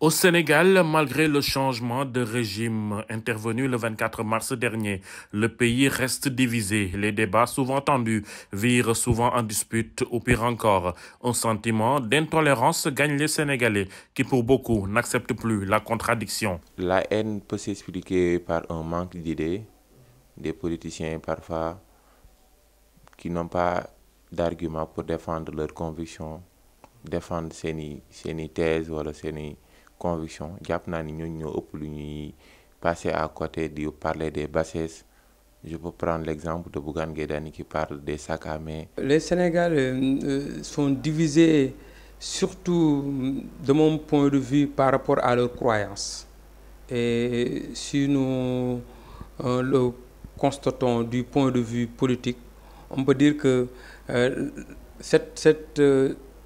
Au Sénégal, malgré le changement de régime intervenu le 24 mars dernier, le pays reste divisé. Les débats souvent tendus virent souvent en dispute ou pire encore. Un sentiment d'intolérance gagne les Sénégalais qui pour beaucoup n'acceptent plus la contradiction. La haine peut s'expliquer par un manque d'idées, des politiciens parfois qui n'ont pas d'arguments pour défendre leurs convictions, défendre seeni thèses wala seeni convictions. Jàpp naa ni ñooñu ñoo ëpp lu ñuy passer à côté di parler des bassesses. Je peux prendre l'exemple de Bougane Gueye Dany qui parle des sacs à main. Les Sénégalais sont divisés surtout de mon point de vue par rapport à leurs croyances. Et si nous le constatons du point de vue politique, on peut dire que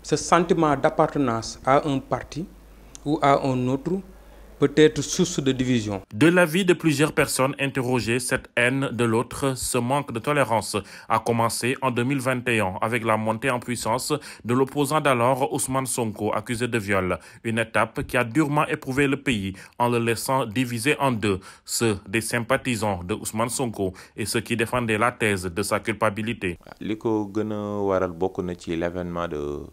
ce sentiment d'appartenance à un parti ou à un autre peut être source de division. De l'avis de plusieurs personnes interrogées, cette haine de l'autre, ce manque de tolérance a commencé en 2021 avec la montée en puissance de l'opposant d'alors Ousmane Sonko, accusé de viol. Une étape qui a durement éprouvé le pays en le laissant divisé en deux, ceux des sympathisants de Ousmane Sonko et ceux qui défendaient la thèse de sa culpabilité. Li ko gën a waral bokk na ci l'événement de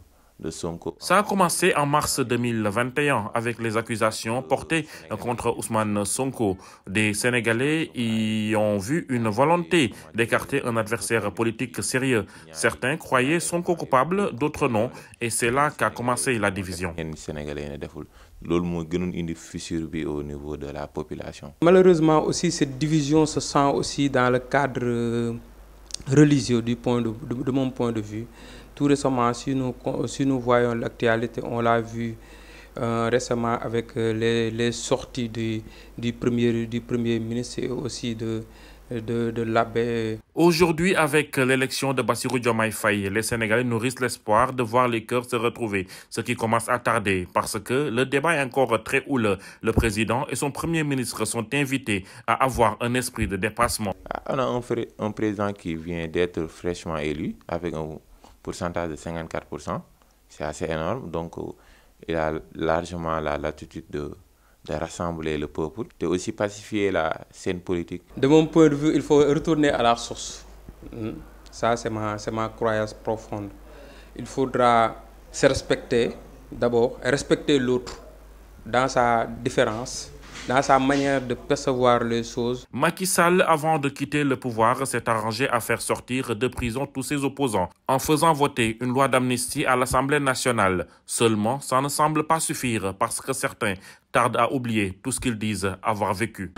Sonko. Ça a commencé en mars 2021 avec les accusations portées contre Ousmane Sonko. Des Sénégalais y ont vu une volonté d'écarter un adversaire politique sérieux. Certains croyaient Sonko coupable, d'autres non. Et c'est là qu'a commencé la division. Yenn Sénégalais ne deful loolu moo gënoon indi fissure bi au niveau de la population. Malheureusement aussi, cette division se sent aussi dans le cadre religieux de mon point de vue. Tout récemment, si nous voyons l'actualité, on l'a vu récemment avec les sorties du premier ministre et aussi de l'abbé. Aujourd'hui, avec l'élection de Bassirou Diomaye Faye, les Sénégalais nourrissent l'espoir de voir les cœurs se retrouver, ce qui commence à tarder parce que le débat est encore très houleux. Le président et son premier ministre sont invités à avoir un esprit de dépassement. On a un président qui vient d'être fraîchement élu avec un pourcentage de 54%. C'est assez énorme, donc il a largement la latitude de rassembler le peuple et aussi pacifier la scène politique. De mon point de vue, il faut retourner à la source. Ça, c'est ma croyance profonde. Il faudra se respecter d'abord, respecter l'autre dans sa différence, dans sa manière de percevoir les choses. Macky Sall, avant de quitter le pouvoir, s'est arrangé à faire sortir de prison tous ses opposants en faisant voter une loi d'amnistie à l'Assemblée nationale. Seulement, ça ne semble pas suffire parce que certains tardent à oublier tout ce qu'ils disent avoir vécu.